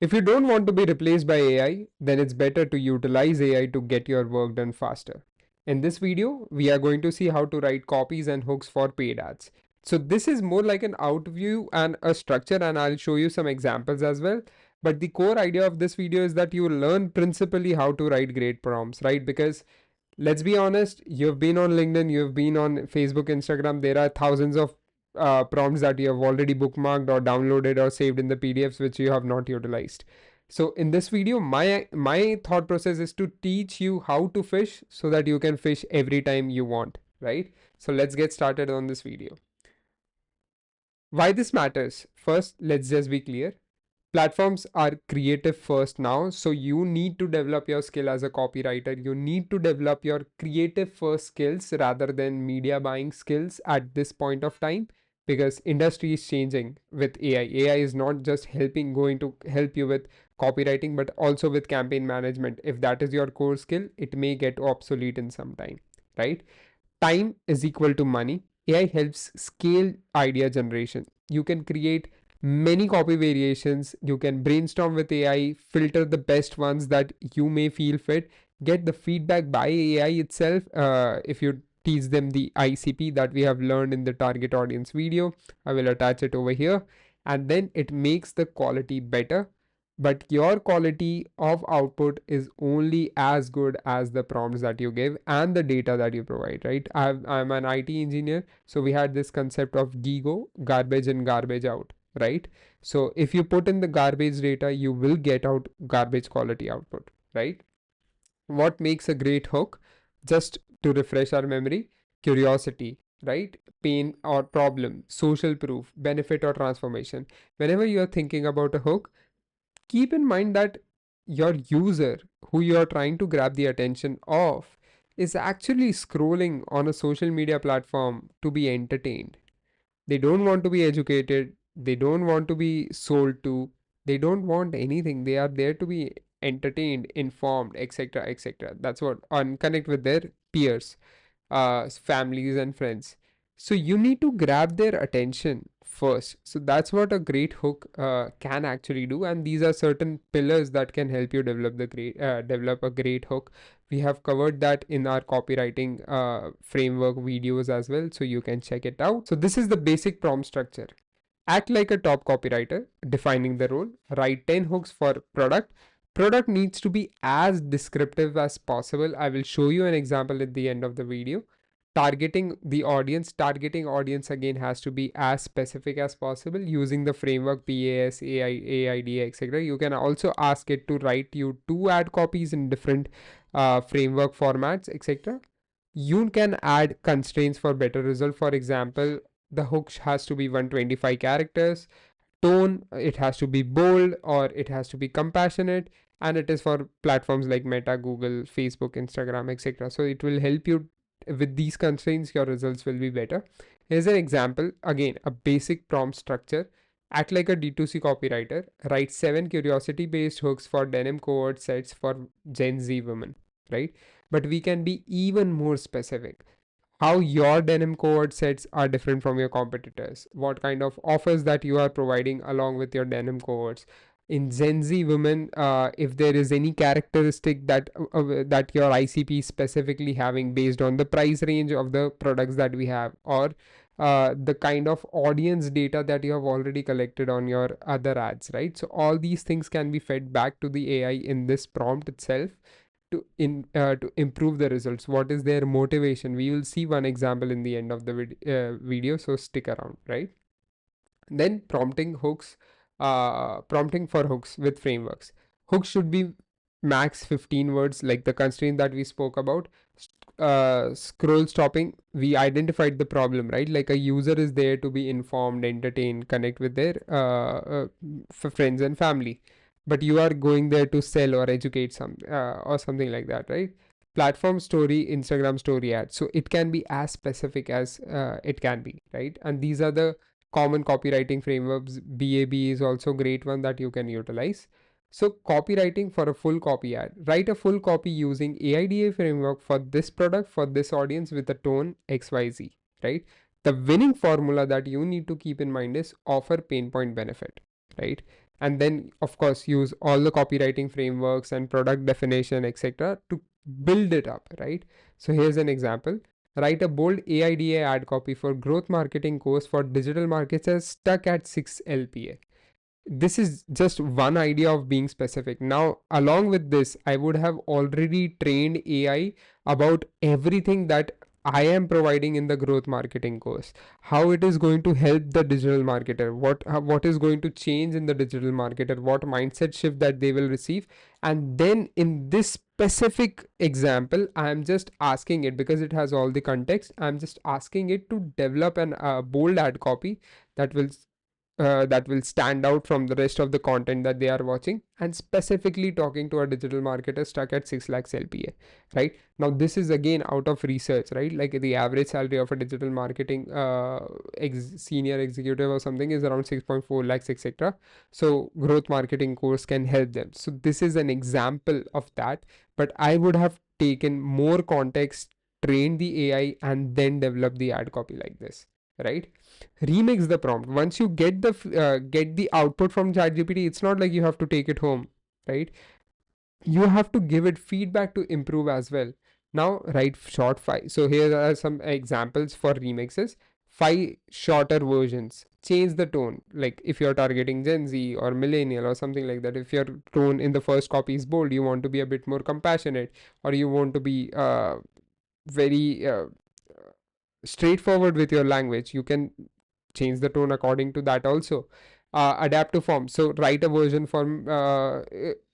If you don't want to be replaced by AI, then it's better to utilize AI to get your work done faster. In this video, we are going to see how to write copies and hooks for paid ads. So this is more like an overview and a structure, and I'll show you some examples as well. But the core idea of this video is that you learn principally how to write great prompts, right? Because let's be honest, you've been on LinkedIn, you've been on Facebook, Instagram, there are thousands of prompts that you have already bookmarked or downloaded or saved in the PDFs which you have not utilized. So in this video, my thought process is to teach you how to fish so that you can fish every time you want, right? So let's get started on this video. Why this matters? First, let's just be clear. Platforms are creative first now, so you need to develop your skill as a copywriter. You need to develop your creative first skills rather than media buying skills at this point of time, because industry is changing with AI. AI is not just going to help you with copywriting, but also with campaign management. If that is your core skill, it may get obsolete in some time, right? Time is equal to money. AI helps scale idea generation. You can create many copy variations. You can brainstorm with AI, filter the best ones that you may feel fit, get the feedback by AI itself. If you teach them the ICP that we have learned in the target audience video, I will attach it over here, and then it makes the quality better, but your quality of output is only as good as the prompts that you give and the data that you provide, right? I'm an IT engineer, so we had this concept of GIGO, garbage in, garbage out, right? So if you put in the garbage data, you will get out garbage quality output, right? What makes a great hook? Just to refresh our memory: curiosity, right? Pain or problem, social proof, benefit or transformation. Whenever you are thinking about a hook, keep in mind that your user, who you are trying to grab the attention of, is actually scrolling on a social media platform to be entertained. They don't want to be educated, they don't want to be sold to, they don't want anything. They are there to be entertained, informed, etc., etc. That's what, and connect with their peers, families and friends. So you need to grab their attention first. So that's what a great hook can actually do, and these are certain pillars that can help you develop a great hook. We have covered that in our copywriting framework videos as well, so you can check it out. So this is the basic prompt structure. Act like a top copywriter, defining the role. Write 10 hooks for product. Product needs to be as descriptive as possible. I will show you an example at the end of the video. Targeting the audience. Targeting audience again has to be as specific as possible using the framework PAS, AI, AIDA, etc. You can also ask it to write you 2 ad copies in different framework formats, etc. You can add constraints for better result. For example, the hook has to be 125 characters. Tone, it has to be bold or it has to be compassionate, and it is for platforms like Meta, Google, Facebook, Instagram, etc. So it will help you with these constraints. Your results will be better. Here's an example, again a basic prompt structure. Act like a D2C copywriter. Write 7 curiosity based hooks for denim cohort sets for Gen Z women, right? But we can be even more specific. How your denim cohort sets are different from your competitors, what kind of offers that you are providing along with your denim cohorts. In Gen Z women, if there is any characteristic that your ICP is specifically having based on the price range of the products that we have, or the kind of audience data that you have already collected on your other ads, right? So all these things can be fed back to the AI in this prompt itself to improve the results. What is their motivation? We will see one example in the end of the video, so stick around, right? Then prompting for hooks with frameworks. Hooks should be max 15 words, like the constraint that we spoke about. Scroll stopping, we identified the problem, right? Like a user is there to be informed, entertained, connect with their friends and family, but you are going there to sell or educate or something like that, right? Platform story, Instagram story ad, so it can be as specific as it can be, right? And these are the common copywriting frameworks. BAB is also a great one that you can utilize. So copywriting for a full copy ad. Write a full copy using AIDA framework for this product, for this audience, with a tone XYZ, right? The winning formula that you need to keep in mind is offer, pain point, benefit, right? and then of course use all the copywriting frameworks and product definition, etc., to build it up, right? So here's an example. Write a bold AIDA ad copy for growth marketing course for digital marketers stuck at 6 LPA. This is just one idea of being specific. Now, along with this, I would have already trained AI about everything that I am providing in the growth marketing course, how it is going to help the digital marketer, what is going to change in the digital marketer, what mindset shift that they will receive. And then in this specific example, I am just asking it, because it has all the context, I'm just asking it to develop an bold ad copy that will stand out from the rest of the content that they are watching, and specifically talking to a digital marketer stuck at 6 lakhs LPA, right? Now, this is again out of research, right? Like the average salary of a digital marketing senior executive or something is around 6.4 lakhs, etc. So, growth marketing course can help them. So, this is an example of that, but I would have taken more context, trained the AI, and then developed the ad copy like this, right? Remix the prompt. Once you get the output from ChatGPT, it's not like you have to take it home, right? You have to give it feedback to improve as well. Now write short five. So here are some examples for remixes. 5 shorter versions. Change the tone. Like if you're targeting Gen Z or millennial or something like that. If your tone in the first copy is bold, you want to be a bit more compassionate, or you want to be very straightforward with your language, you can change the tone according to that also. Adapt to form. So write a version for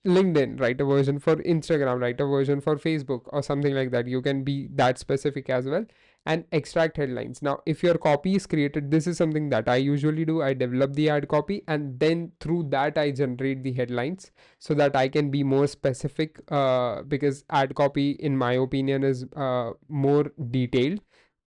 LinkedIn, write a version for Instagram, write a version for Facebook, or something like that. You can be that specific as well. And extract headlines. Now, if your copy is created, this is something that I usually do. I develop the ad copy, and then through that I generate the headlines so that I can be more specific, because ad copy, in my opinion, is more detailed.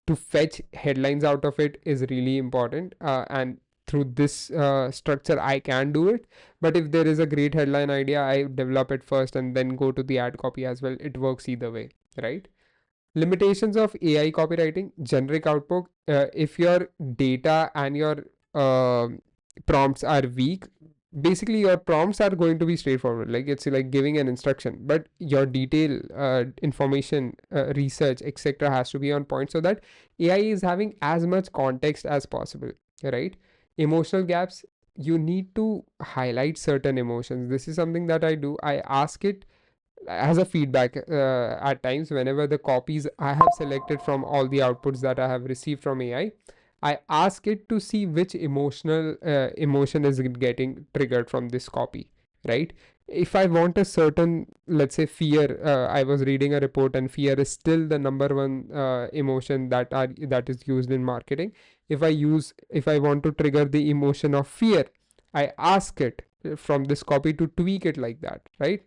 To fetch headlines out of it is really important, and through this structure I can do it. But if there is a great headline idea, I develop it first and then go to the ad copy as well. It works either way, right? Limitations of AI copywriting: generic output. If your data and your uh, prompts are weak, basically your prompts are going to be straightforward, like it's like giving an instruction, but your detail, information, research, etc., has to be on point, so that AI is having as much context as possible, right? Emotional gaps: you need to highlight certain emotions. This is something that I do. I ask it as a feedback at times. Whenever the copies I have selected from all the outputs that I have received from AI, I ask it to see which emotion is getting triggered from this copy, right? If I want a certain, let's say, fear, I was reading a report, and fear is still the number one emotion that is used in marketing. If I want to trigger the emotion of fear, I ask it from this copy to tweak it like that, right?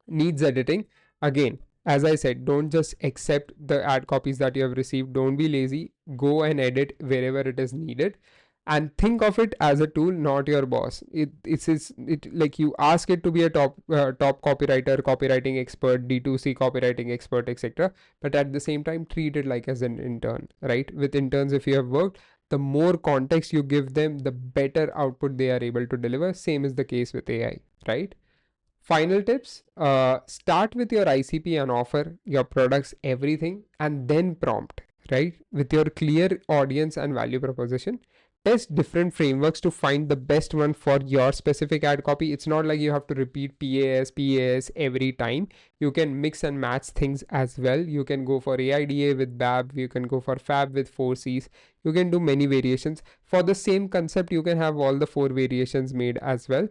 Needs editing. Again, as I said, don't just accept the ad copies that you have received. Don't be lazy. Go and edit wherever it is needed, and think of it as a tool, not your boss. It like you ask it to be a top copywriter, copywriting expert, D2C copywriting expert, etc., but at the same time treat it like as an intern, right? With interns, if you have worked, the more context you give them, the better output they are able to deliver. Same is the case with AI, right? Final tips: start with your ICP and offer, your products, everything, and then prompt, right? With your clear audience and value proposition. Test different frameworks to find the best one for your specific ad copy. It's not like you have to repeat PAS every time. You can mix and match things as well. You can go for AIDA with BAB, you can go for FAB with 4Cs. You can do many variations. For the same concept, you can have all the 4 variations made as well.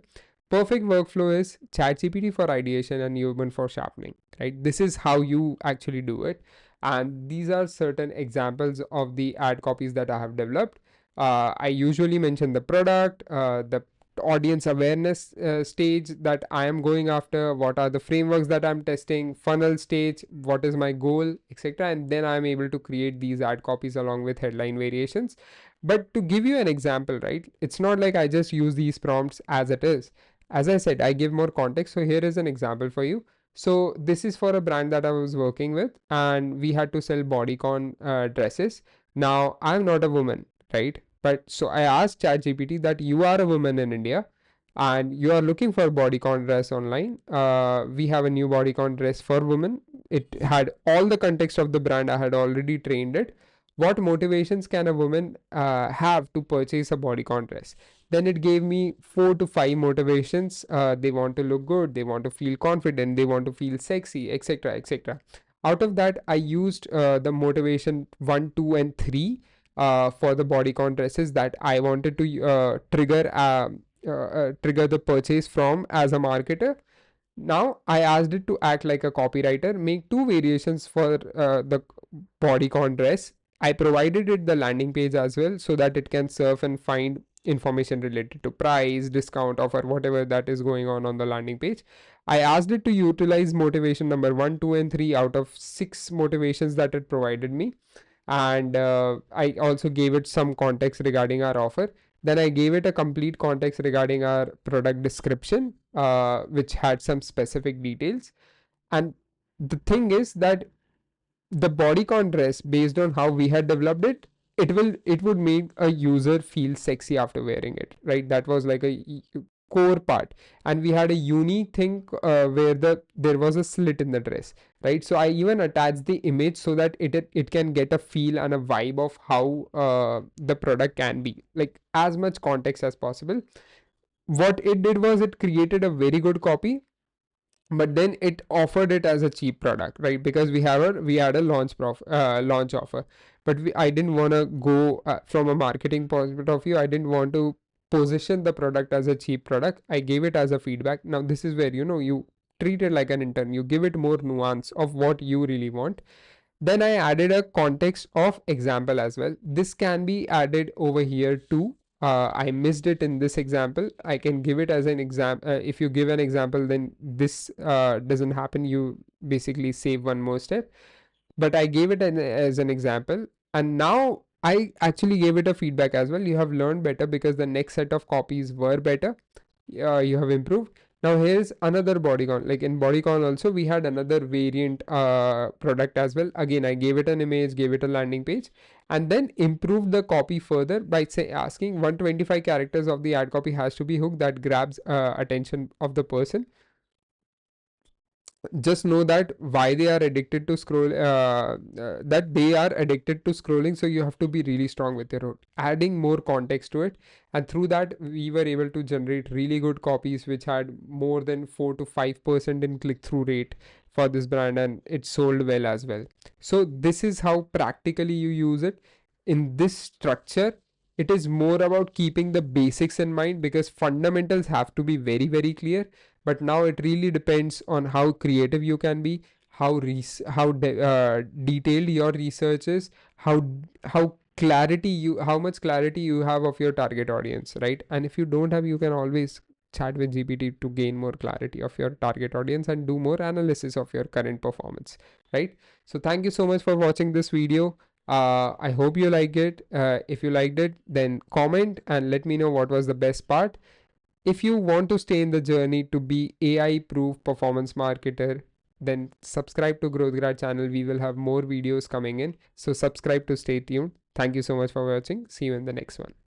Perfect workflow is ChatGPT for ideation and human for sharpening, right? This is how you actually do it. And these are certain examples of the ad copies that I have developed. I usually mention the product, the audience awareness stage that I am going after, what are the frameworks that I'm testing, funnel stage, what is my goal, etc. And then I'm able to create these ad copies along with headline variations. But to give you an example, right, it's not like I just use these prompts as it is. As I said, I give more context. So here is an example for you. So this is for a brand that I was working with, and we had to sell bodycon dresses. Now I'm not a woman, right? But so I asked ChatGPT that you are a woman in India. and you are looking for bodycon dress online, we have a new bodycon dress for women. It had all the context of the brand. I had already trained it. What motivations can a woman have to purchase a bodycon dress? Then it gave me 4 to 5 motivations. They want to look good, they want to feel confident, they want to feel sexy, etc., etc. Out of that, I used the motivation 1, 2, and 3 for the bodycon dresses that I wanted to trigger the purchase from as a marketer. Now I asked it to act like a copywriter, make 2 variations for the bodycon dress. I provided it the landing page as well so that it can surf and find information related to price, discount, offer, whatever that is going on the landing page. I asked it to utilize motivation number 1, 2, and 3 out of 6 motivations that it provided me. And I also gave it some context regarding our offer. Then I gave it a complete context regarding our product description, which had some specific details. And the thing is that the bodycon dress, based on how we had developed it, it would make a user feel sexy after wearing it, right? That was like a core part. And we had a unique thing where there was a slit in the dress, right? So I even attached the image so that it can get a feel and a vibe of how the product can be, like as much context as possible. What it did was it created a very good copy, but then it offered it as a cheap product, right? Because we had a launch offer. But I didn't want to go from a marketing point of view. I didn't want to position the product as a cheap product. I gave it as a feedback. Now this is where you treat it like an intern. You give it more nuance of what you really want. Then I added a context of example as well. This can be added over here too. I missed it in this example. I can give it as an example. If you give an example, then this doesn't happen. You basically save one more step. But I gave it as an example. And now I actually gave it a feedback as well. You have learned better because the next set of copies were better. You have improved. Now here's another bodycon. Like in bodycon also we had another variant product as well. Again, I gave it an image, gave it a landing page, and then improved the copy further by say asking 125 characters of the ad copy has to be hook that grabs attention of the person. Just know that why they are addicted to that they are addicted to scrolling. So you have to be really strong with your own adding more context to it, and through that we were able to generate really good copies which had more than 4 to 5% in click-through rate for this brand, and it sold well as well. So this is how practically you use it. In this structure, it is more about keeping the basics in mind because fundamentals have to be very, very clear. But now it really depends on how creative you can be, how detailed your research is, how much clarity you have of your target audience, right? And if you don't have, you can always chat with GPT to gain more clarity of your target audience and do more analysis of your current performance, right? So thank you so much for watching this video. I hope you like it. If you liked it, then comment and let me know what was the best part. If you want to stay in the journey to be AI proof performance marketer, then subscribe to GrowthGrad channel. We will have more videos coming in. So subscribe to stay tuned. Thank you so much for watching. See you in the next one.